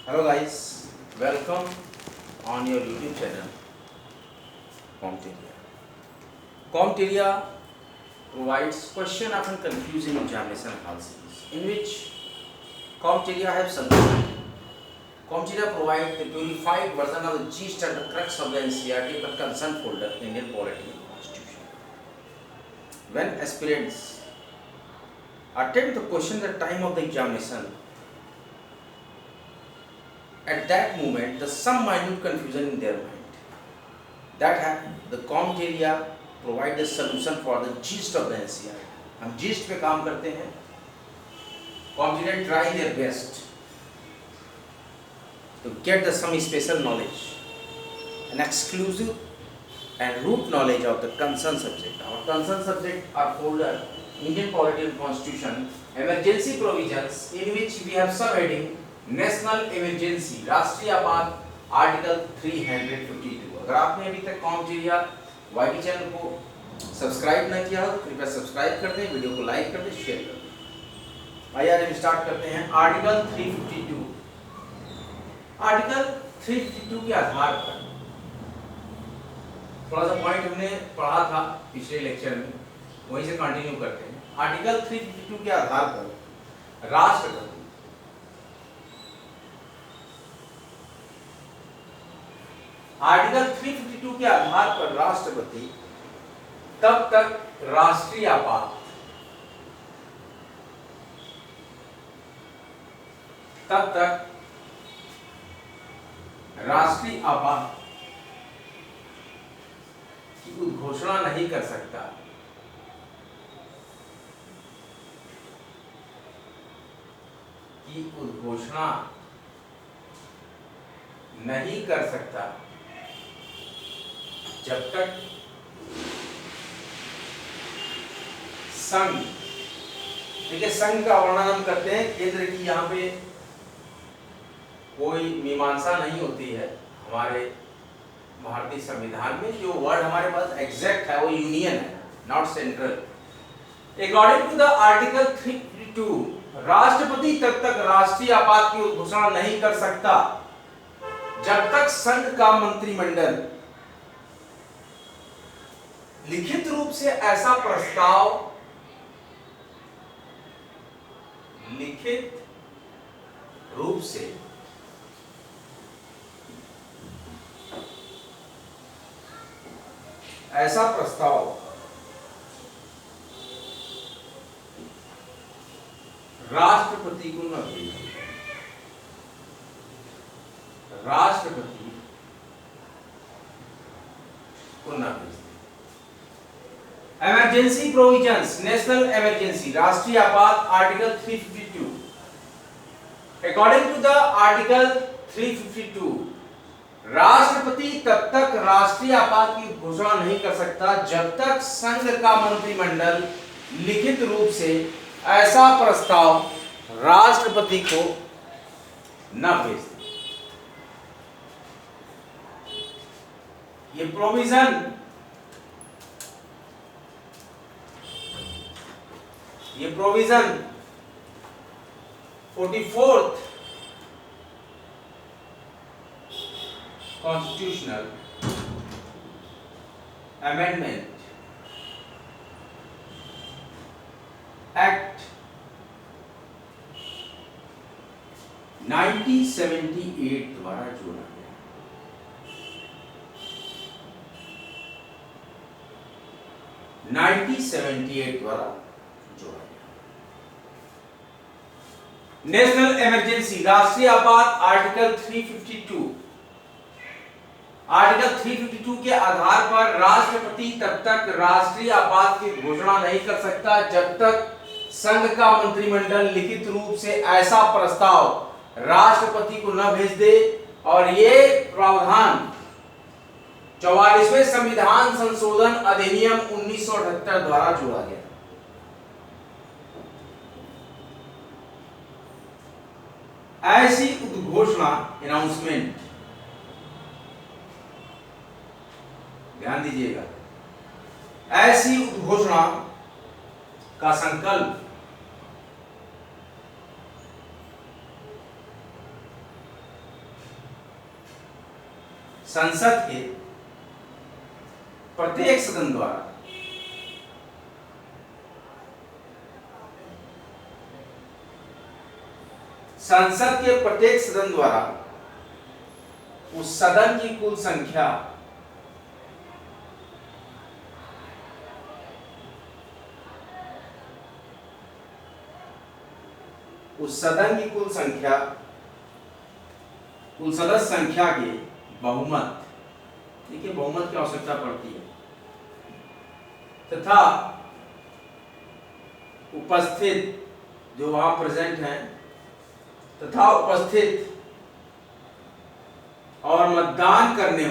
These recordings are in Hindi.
Hello guys, welcome on your YouTube channel Comteria. Comteria provides question often confusing examination hall series in which Comteria have solution. Comteria provides the purified version of the gist and the crux of the NCERT but concern folder Indian Polity and Constitution. When aspirants attempt the question at the time of the examination, at that moment, the some minute confusion in their mind. The Comteria provide the solution for the gist of the NCERT. हम gist पे काम करते हैं. Comteria try their best to get the some special knowledge, an exclusive and root knowledge of the concerned subject. Our concerned subject are folder Indian Polity and Constitution, emergency provisions, in which we have subheading national emergency, राष्ट्रीय आपात, आर्टिकल 352। अगर आपने अभी तक कॉमटेरिया वाईटी चैनल को सब्सक्राइब न किया हो तो कृपया सब्सक्राइब कर दें, वीडियो को लाइक कर दें, शेयर कर दें। आइए आज हम स्टार्ट करते हैं। आर्टिकल 352। आर्टिकल 352 के आधार पर थोड़ा सा पॉइंट हमने पढ़ा था पिछले लेक्चर में, वहीं से कंटिन्यू करते हैं। आर्टिकल 352 के आधार पर राष्ट्रपति आर्टिकल 352 के आधार पर राष्ट्रपति तब तक राष्ट्रीय आपात की उद्घोषणा नहीं कर सकता जब तक संघ, देखिए संघ का वर्णन हम करते हैं, केंद्र की यहाँ पे कोई मीमांसा नहीं होती है। हमारे भारतीय संविधान में जो वर्ड हमारे पास एग्जैक्ट है वो यूनियन है, not central. According to the article 352, राष्ट्रपति तब तक राष्ट्रीय आपात की घोषणा नहीं कर सकता जब तक संघ का मंत्रिमंडल लिखित रूप से ऐसा प्रस्ताव राष्ट्रपति को न भेजे। इमरजेंसी प्रोविजंस, नेशनल इमरजेंसी, राष्ट्रीय आपात, article 352। According to the article 352, राष्ट्रपति तब तक राष्ट्रीय आपात की घोषणा नहीं कर सकता जब तक संघ का मंत्रिमंडल लिखित रूप से ऐसा प्रस्ताव राष्ट्रपति को न भेज दे। ये provision 44th constitutional amendment act 1978 द्वारा जोड़ा गया। नेशनल इमरजेंसी, राष्ट्रीय आपात, आर्टिकल 352। आर्टिकल 352 के आधार पर राष्ट्रपति तब तक राष्ट्रीय आपात की घोषणा नहीं कर सकता जब तक संघ का मंत्रिमंडल लिखित रूप से ऐसा प्रस्ताव राष्ट्रपति को न भेज दे। और ये प्रावधान 44वें संविधान संशोधन अधिनियम 1978 द्वारा जोड़ा गया। ऐसी उद्घोषणा, अनाउंसमेंट, ध्यान दीजिएगा, ऐसी उद्घोषणा का संकल्प संसद के प्रत्येक सदन द्वारा उस सदन की कुल संख्या कुल सदस्य संख्या के बहुमत, देखिए बहुमत की आवश्यकता पड़ती है, तथा उपस्थित जो वहां प्रेजेंट हैं तथा उपस्थित और मतदान करने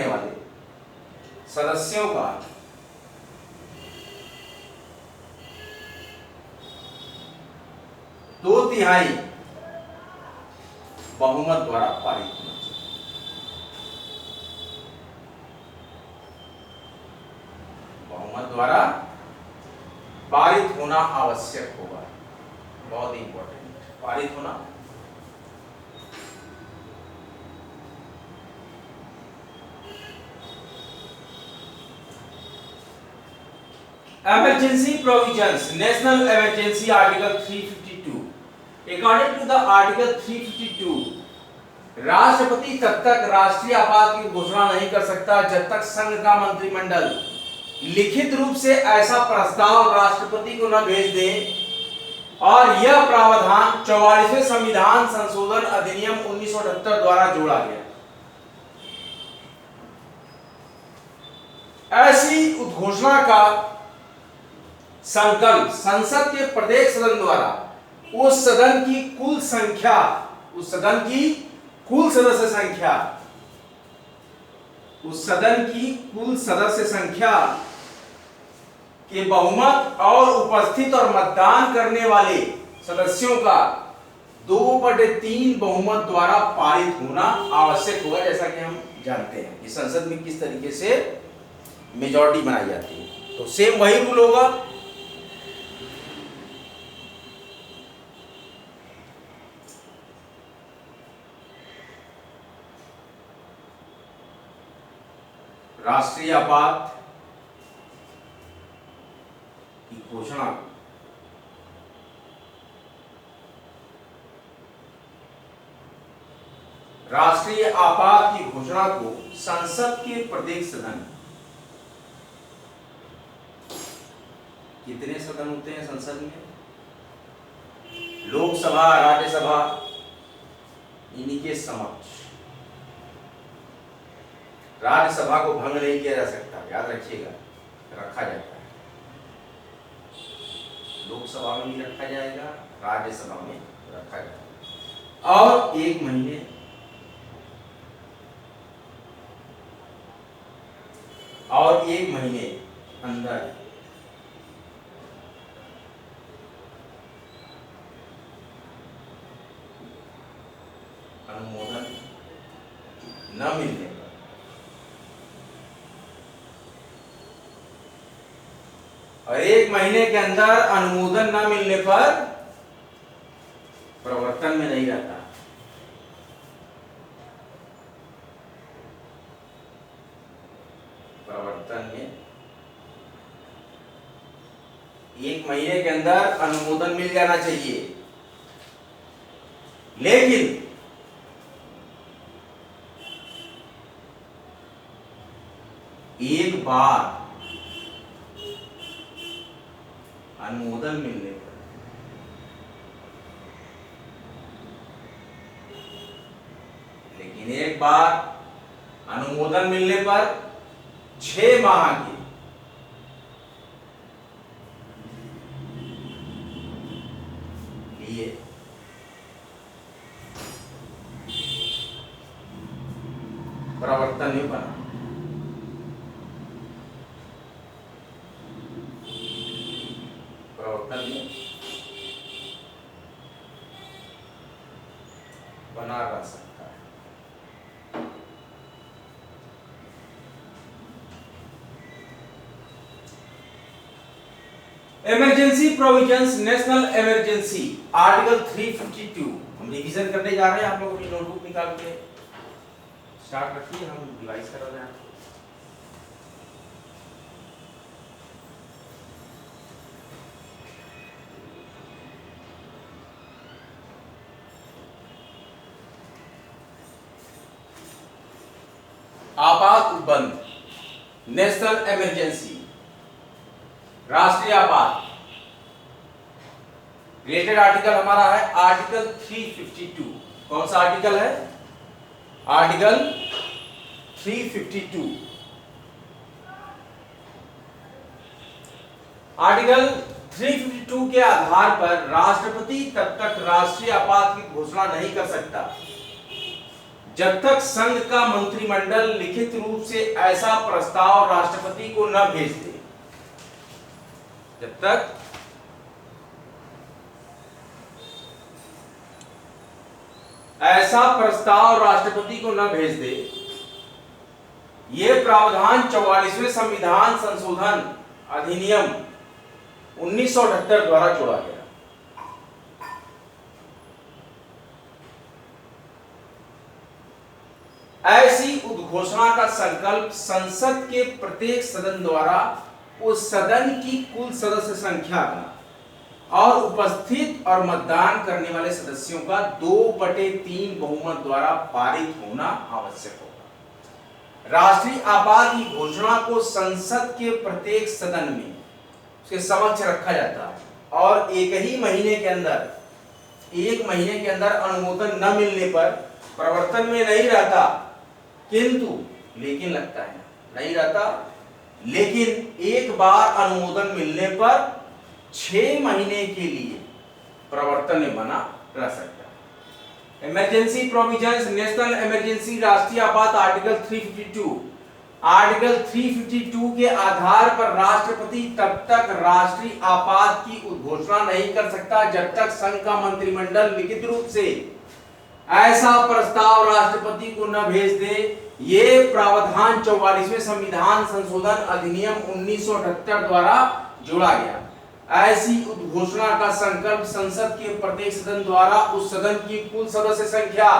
वाले सदस्यों का दो तिहाई बहुमत द्वारा पारित होना चाहिए। बहुमत द्वारा पारित होना आवश्यक होगा, बहुत इंपॉर्टेंट, पारित होना। Emergency provisions, National Emergency Article 352. According to the Article 352, राष्ट्रपति तब तक राष्ट्रीय आपात की घोषणा नहीं कर सकता जब तक संघ का मंत्रिमंडल लिखित रूप से ऐसा प्रस्ताव राष्ट्रपति को न भेज दे, और यह प्रावधान 44वें संविधान संशोधन अधिनियम 1978 द्वारा जोड़ा गया। ऐसी उद्घोषणा का संकल्प संसद के प्रत्येक सदन द्वारा उस सदन की कुल सदस्य संख्या के बहुमत और उपस्थित और मतदान करने वाले सदस्यों का 2/3 बहुमत द्वारा पारित होना आवश्यक होगा। जैसा कि हम जानते हैं कि संसद में किस तरीके से मेजॉरिटी बनाई जाती है, तो सेम वही रूल होगा। राष्ट्रीय आपात की घोषणा को संसद के प्रत्येक सदन, कितने सदन होते हैं संसद में? लोकसभा, राज्यसभा, इन्हीं के समक्ष राज्यसभा को भंग नहीं किया जा सकता, याद रखिएगा, रखा जाता है। लोकसभा में भी रखा जाएगा, राज्यसभा में रखा जाएगा। और एक महीने अंदर अनुमोदन न मिलने पर और 1 महीने के अंदर अनुमोदन न मिलने पर प्रवर्तन में नहीं रहता। प्रवर्तन में 1 महीने के अंदर अनुमोदन मिल जाना चाहिए, लेकिन एक बार अनुमोदन मिलने पर एक बार अनुमोदन मिलने पर 6 माह के लिए प्रवर्तन नहीं बना। प्रवर्तन में बना रह सकता है। Emergency provisions, national emergency, article 352 हम रिवीजन करने जा रहे हैं। आप लोग अपनी नोटबुक निकाल के स्टार्ट रखिए, हम रिवाइज कर रहे हैं। आपात उपबंध, नेशनल इमरजेंसी, राष्ट्रीय आपात। रिलेटेड आर्टिकल हमारा है आर्टिकल 352। कौन सा आर्टिकल है? आर्टिकल 352। आर्टिकल 352 के आधार पर राष्ट्रपति तब तक राष्ट्रीय आपात की घोषणा नहीं कर सकता जब तक संघ का मंत्रिमंडल लिखित रूप से ऐसा प्रस्ताव राष्ट्रपति को न भेज दे। जब तक ऐसा प्रस्ताव राष्ट्रपति को न भेज दे। यह प्रावधान 44वें संविधान संशोधन अधिनियम 1978 द्वारा जोड़ा गया। ऐसी उद्घोषणा का संकल्प संसद के प्रत्येक सदन द्वारा उस सदन की कुल सदस्य संख्या का और उपस्थित और मतदान करने वाले सदस्यों का 2/3 बहुमत द्वारा पारित होना आवश्यक होगा। राष्ट्रीय आपात की घोषणा को संसद के प्रत्येक सदन में उसके समक्ष रखा जाता है और एक महीने के अंदर अनुमोदन न मिलने पर प्रवर्तन में नहीं रहता, किंतु लेकिन लगता है नहीं रहता, लेकिन एक बार अनुमोदन मिलने पर 6 महीने के लिए प्रवर्तन में बना रह सकता है। इमरजेंसी प्रोविजंस, नेशनल इमरजेंसी, राष्ट्रीय आपात, आर्टिकल 352। आर्टिकल 352 के आधार पर राष्ट्रपति तब तक राष्ट्रीय आपात की घोषणा नहीं कर सकता जब तक संघ का मंत्रिमंडल लिखित रूप से ऐसा प्रस्ताव राष्ट्रपति को न भेज दे। ये प्रावधान 44वें संविधान संशोधन अधिनियम 1978 द्वारा जोड़ा गया। ऐसी उद्घोषणा का संकल्प संसद के प्रत्येक सदन द्वारा उस सदन की कुल सदस्य संख्या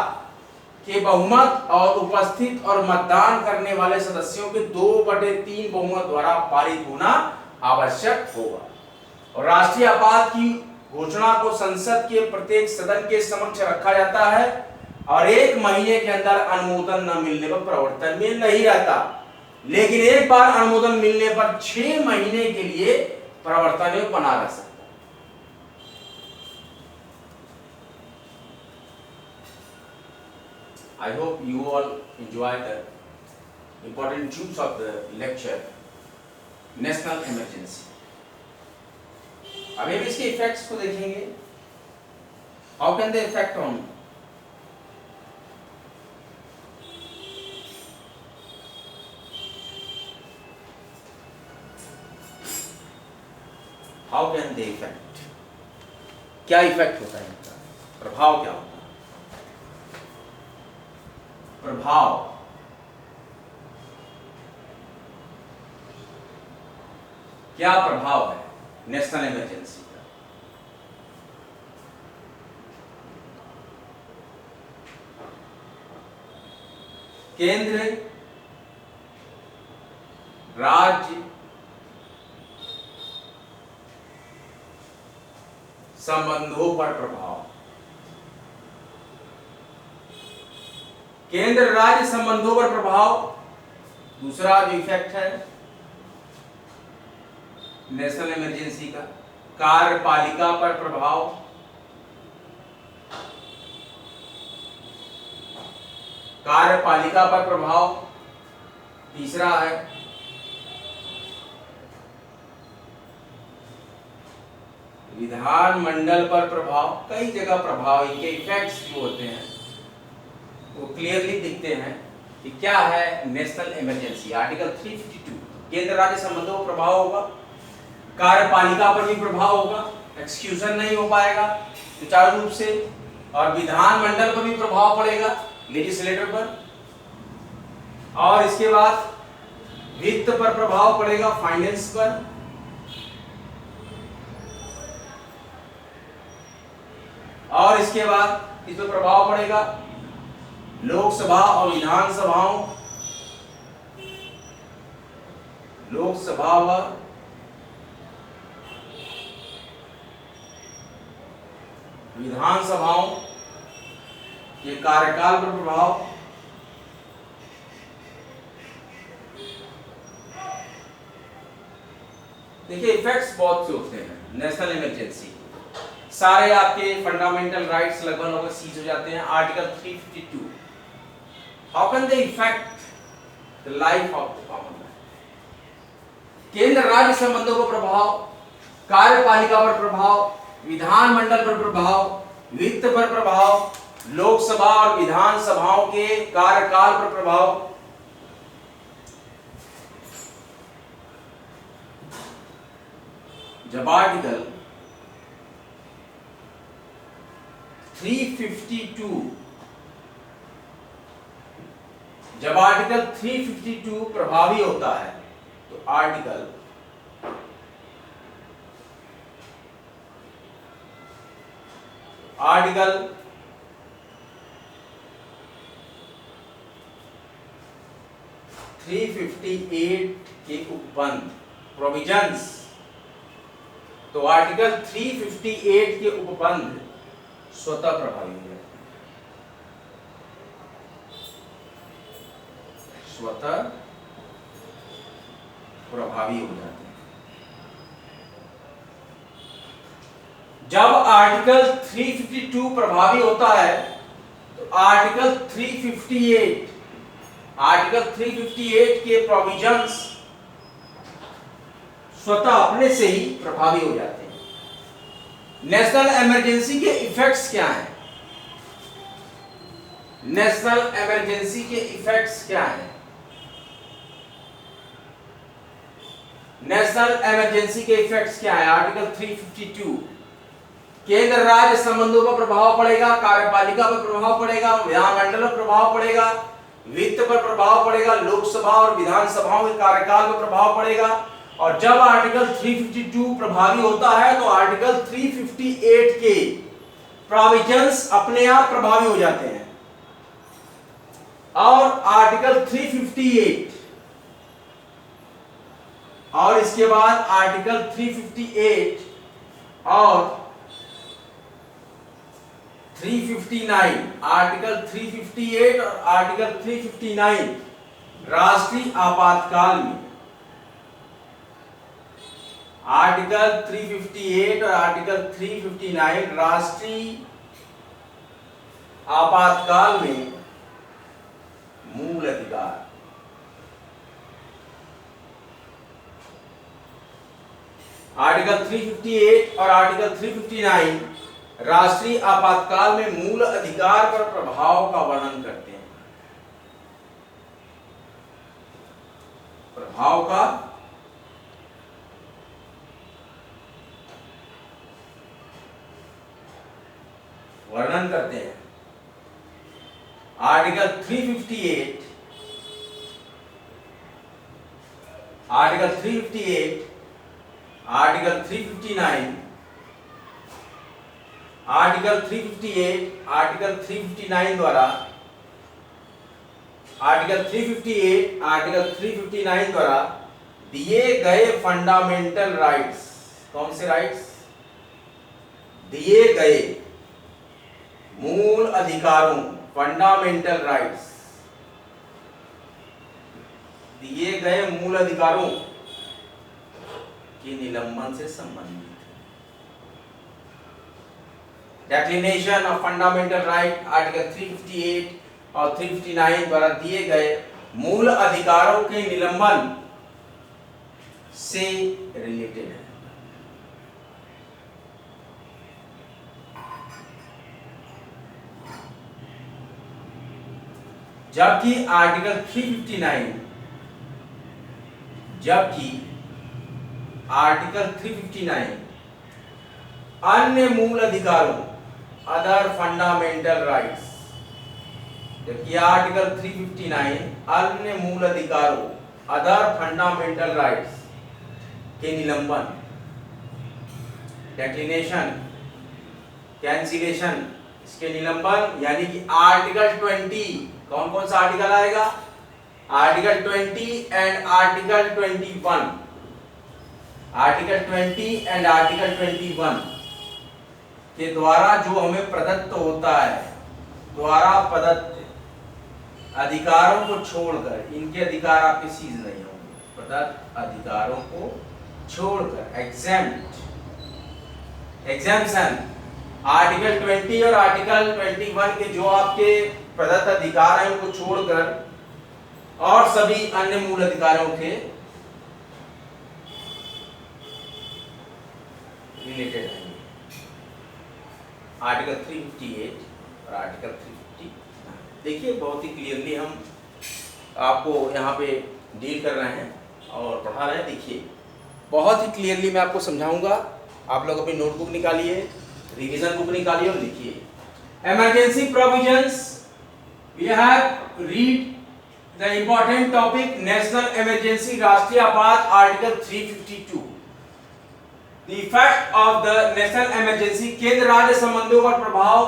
के बहुमत और उपस्थित और मतदान करने वाले सदस्यों के 2/3 बहुमत द्वारा पारित होना आवश्यक होगा। और राष्ट्रीय आपात की घोषणा को संसद के प्रत्येक सदन के समक्ष रखा जाता है और 1 महीने के अंदर अनुमोदन न मिलने पर प्रवर्तन में नहीं रहता, लेकिन एक बार अनुमोदन मिलने पर 6 महीने के लिए प्रवर्तन में बना रह सकता है। I hope you all enjoy the important truths of the lecture, National Emergency. अभी हम इसके इफेक्ट्स को देखेंगे। How can they affect on? How can they affect? क्या इफेक्ट होता है इनका? प्रभाव क्या होता है? प्रभाव क्या प्रभाव है नेशनल इमरजेंसी का? केंद्र राज्य संबंधों पर प्रभाव। केंद्र राज्य संबंधों पर प्रभाव। दूसरा जो इफेक्ट है नेशनल इमरजेंसी का, कार्यपालिका पर प्रभाव। कार्यपालिका पर प्रभाव। तीसरा है विधानमंडल पर प्रभाव। कई जगह प्रभाव, इनके इफेक्ट्स जो होते हैं वो क्लियरली दिखते हैं कि क्या है नेशनल इमरजेंसी। आर्टिकल 352 केंद्र राज्य संबंधों पर प्रभाव होगा, कार्यपालिका पर भी प्रभाव होगा, एक्सक्यूजन नहीं हो पाएगा सुचारू रूप से, और विधानमंडल पर भी प्रभाव पड़ेगा, लेजिस्लेटर पर, और इसके बाद वित्त पर प्रभाव पड़ेगा, फाइनेंस पर, और इसके बाद इस पर प्रभाव पड़ेगा लोकसभा और विधानसभाओं, लोकसभा व विधानसभाओं के कार्यकाल पर प्रभाव, देखिए इफेक्ट्स बहुत से होते हैं नेशनल इमरजेंसी, सारे आपके फंडामेंटल राइट्स लगभग सीज हो जाते हैं। Article 352, how can they effect the life of the common man. केंद्र राज्य संबंधों पर प्रभाव, कार्यपालिका पर प्रभाव, विधानमंडल पर प्रभाव, वित्त पर प्रभाव, लोकसभा और विधानसभाओं के कार्यकाल पर प्रभाव, जब आर्टिकल 352 जब आर्टिकल 352 प्रभावी होता है तो आर्टिकल 358 के उपबंध प्रोविजंस, तो आर्टिकल 358 के उपबंध स्वतः प्रभावी हो जाते हैं, स्वतः प्रभावी हो जाते हैं। जब आर्टिकल 352 प्रभावी होता है तो आर्टिकल 358 के प्रोविजंस स्वतः अपने से ही प्रभावी हो जाते हैं। नेशनल इमरजेंसी के इफेक्ट्स क्या हैं? नेशनल इमरजेंसी के इफेक्ट्स क्या हैं? नेशनल इमरजेंसी के इफेक्ट्स क्या है? आर्टिकल 352, केंद्र राज्य संबंधों पर प्रभाव पड़ेगा, कार्यपालिका पर प्रभाव पड़ेगा, विधानमंडल पर प्रभाव पड़ेगा, वित्त पर प्रभाव पड़ेगा, लोकसभा और विधानसभाओं के कार्यकाल पर प्रभाव पड़ेगा। और जब आर्टिकल 352 प्रभावी होता है तो आर्टिकल 358 के प्रोविजंस अपने आप प्रभावी हो जाते हैं। और आर्टिकल 358 और इसके बाद आर्टिकल 358 और 359, आर्टिकल 358 और आर्टिकल 359 राष्ट्रीय आपातकाल में, आर्टिकल 358 और आर्टिकल 359 राष्ट्रीय आपातकाल में मूल अधिकार, आर्टिकल 358 और आर्टिकल 359 राष्ट्रीय आपातकाल में मूल अधिकार पर प्रभाव का वर्णन करते हैं। प्रभाव का वर्णन करते हैं। आर्टिकल 358, आर्टिकल 359, आर्टिकल 358, आर्टिकल 359 द्वारा, आर्टिकल 358, आर्टिकल 359 द्वारा दिए गए फंडामेंटल राइट्स, कौन से राइट्स? दिए गए मूल अधिकारों, फंडामेंटल राइट्स, दिए गए मूल अधिकारों के निलंबन से संबंधित। Declination of fundamental right, article 358 और 359 द्वारा दिए गए मूल अधिकारों के निलंबन से रिलेटेड है। जबकि आर्टिकल 359, जबकि आर्टिकल 359 अन्य मूल अधिकारों, अदर फंडामेंटल राइट्स, जबकि आर्टिकल 359 अन्य मूल अधिकारों, अदर फंडामेंटल राइट्स के निलंबन, डेक्लिनेशन कैंसिलेशन, इसके निलंबन, यानी कि आर्टिकल 20, कौन कौन सा आर्टिकल आएगा? Article 20 and article 21, article 20 and article 21 के द्वारा जो हमें प्रदत्त होता है, द्वारा प्रदत्त अधिकारों को छोड़कर, इनके अधिकार आपके सीज नहीं होंगे, प्रदत्त अधिकारों को छोड़कर, एग्जाम्पशन, आर्टिकल 20 और आर्टिकल 21 के जो आपके प्रदत्त अधिकार हैं उनको छोड़कर और सभी अन्य मूल अधिकारों के रिलेटेड है। आर्टिकल 358 और आर्टिकल 350, देखिए बहुत ही क्लियरली हम आपको यहाँ पे डील कर रहे हैं और पढ़ा रहे हैं। देखिए बहुत ही क्लियरली मैं आपको समझाऊंगा, आप लोग अपनी नोटबुक निकालिए, रिवीजन बुक निकालिए और लिखिए। Emergency provisions, we have read the important topic national emergency, राष्ट्रीय आपात, article 352। The effect of the national emergency, केंद्र राज्य संबंधों पर प्रभाव,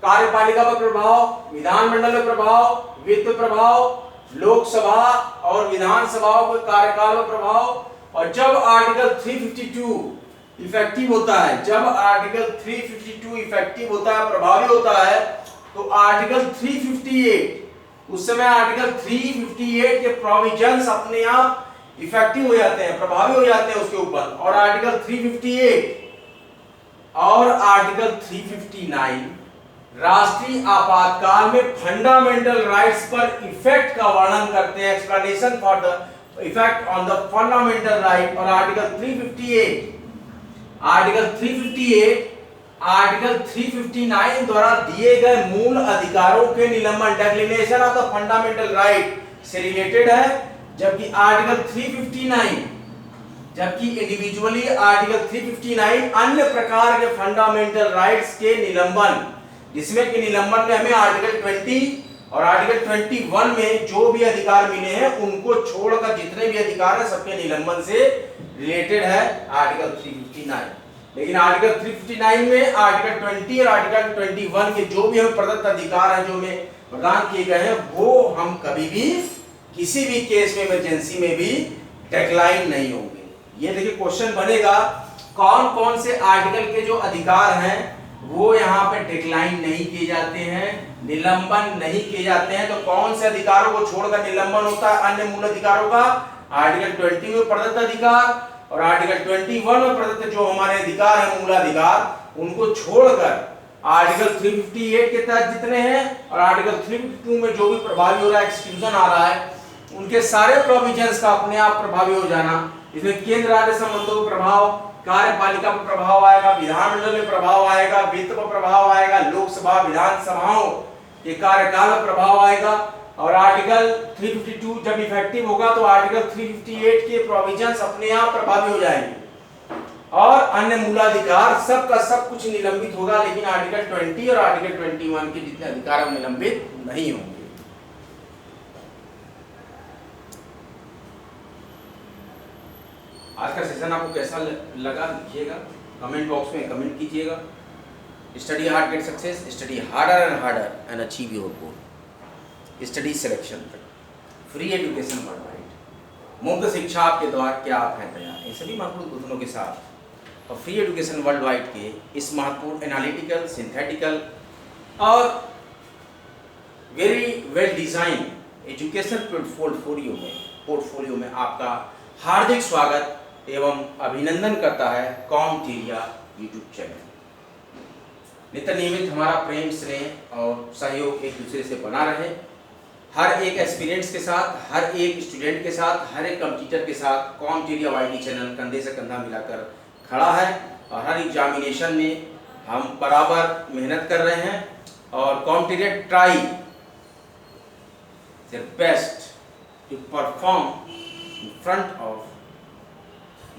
कार्यपालिका पर प्रभाव, विधानमंडल पर प्रभाव, वित्त प्रभाव, लोकसभा और विधानसभाओं के कार्यकाल पर प्रभाव। और जब आर्टिकल 352 इफेक्टिव होता है, जब आर्टिकल 352 इफेक्टिव होता है, प्रभावी होता है, तो आर्टिकल 358, उस समय आर्टिकल 358 के प्रोविजंस अपने आप इफेक्टिव हो जाते हैं, प्रभावी हो जाते हैं उसके ऊपर। और आर्टिकल 358 और आर्टिकल 359 राष्ट्रीय आपातकाल में फंडामेंटल राइट्स पर इफेक्ट का वर्णन करते हैं, explanation for the effect on the fundamental right. और आर्टिकल 358, आर्टिकल 358, आर्टिकल 359 द्वारा दिए गए मूल अधिकारों के निलंबन, declaration of the fundamental right से रिलेटेड है। जबकि आर्टिकल 359, जबकि इंडिविजुअली आर्टिकल 359 अन्य प्रकार के फंडामेंटल राइट्स के निलंबन, जिसमें कि निलंबन में हमें आर्टिकल 20 और आर्टिकल 21 में जो भी अधिकार मिले हैं उनको छोड़कर जितने भी अधिकार हैं सबके निलंबन से रिलेटेड है आर्टिकल 359। लेकिन आर्टिकल 359 में आर्टिकल 20 और आर्टिकल 21 के जो भी हमें प्रदत्त अधिकार हैं, जो हमें प्रदान किए गए हैं, वो हम कभी भी किसी भी केस में, इमरजेंसी में भी डिक्लाइन नहीं होंगे। ये देखिए क्वेश्चन बनेगा, कौन कौन से आर्टिकल के जो अधिकार हैं वो यहाँ पे डिक्लाइन नहीं किए जाते हैं, निलंबन नहीं किए जाते हैं। तो कौन से अधिकारों को छोड़कर निलंबन होता है अन्य मूल अधिकारों का? आर्टिकल 20 में प्रदत्त अधिकार और आर्टिकल 21 में प्रदत्त जो हमारे अधिकार हैं, मूल अधिकार, उनको छोड़कर आर्टिकल 358 के तहत जितने हैं और आर्टिकल 352 में जो भी प्रभावी हो रहा है, एक्सक्लूजन आ रहा है, उनके सारे प्रोविजंस का अपने आप प्रभावी हो जाना। इसमें केंद्र राज्य संबंधों पर प्रभाव, कार्यपालिका पर प्रभाव आएगा, विधानमंडल में प्रभाव आएगा, वित्त पर प्रभाव आएगा, लोकसभा विधानसभाओं के कार्यकाल पर प्रभाव आएगा। और आर्टिकल 352 जब इफेक्टिव होगा तो आर्टिकल 358 के प्रोविजंस अपने आप प्रभावी हो जाएंगे और अन्य मूलाधिकार सब का सब कुछ निलंबित होगा। लेकिन आर्टिकल 20 और आर्टिकल 21 के जितने अधिकार निलंबित नहीं होंगे। आज का सेशन आपको कैसा लगा लिखिएगा, कमेंट बॉक्स में कमेंट कीजिएगा। Study hard get success, study harder and harder and achieve your goal. Study selection, free education world wide, मुफ्त शिक्षा आपके द्वार, क्या आप हैं तैयार? इन सभी महत्वपूर्ण कथनों के साथ और फ्री एजुकेशन वर्ल्ड वाइड के इस महत्वपूर्ण एनालिटिकल, सिंथेटिकल और very well design education portfolio में आपका हार्दिक स्वागत एवं अभिनंदन करता है कॉमटेरिया यूट्यूब चैनल। नित्य नियमित हमारा प्रेम, स्नेह और सहयोग एक दूसरे से बना रहे। हर एक एस्पिरेंट्स के साथ, हर एक स्टूडेंट के साथ, हर एक कंप्यूटर के साथ कॉमटेरिया YT चैनल कंधे से कंधा मिलाकर खड़ा है और हर एग्जामिनेशन में हम बराबर मेहनत कर रहे हैं और कॉमटेरिया try their best to perform in front of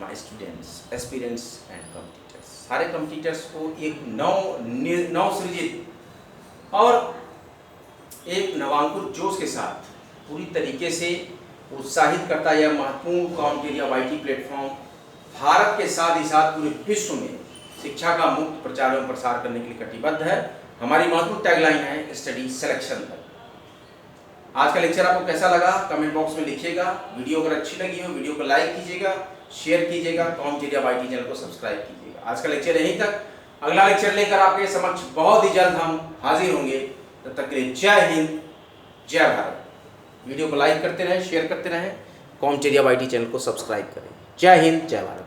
my students, aspirants and competitors। सारे competitors को एक नवसृजित और एक नवांकुर जोश के साथ पूरी तरीके से उत्साहित करता यह महत्वपूर्ण कॉमटेरिया YT प्लेटफॉर्म भारत के साथ ही साथ पूरे विश्व में शिक्षा का मुक्त प्रचार एवं प्रसार करने के लिए कटिबद्ध है। हमारी महत्वपूर्ण टैगलाइन है स्टडी सिलेक्शन तक। आज का लेक्चर आपको कैसा लगा कमेंट बॉक्स में लिखिएगा। वीडियो अगर अच्छी लगी हो वीडियो को लाइक कीजिएगा, शेयर कीजिएगा, कॉमचेरिया YT चैनल को सब्सक्राइब कीजिएगा। आज का लेक्चर यहीं तक। अगला लेक्चर लेकर आपके समक्ष बहुत ही जल्द हम हाजिर होंगे। तब तक के लिए जय हिंद, जय भारत। वीडियो को लाइक करते रहें, शेयर करते रहें, कॉमचेरिया YT चैनल को सब्सक्राइब करें। जय हिंद, जय भारत।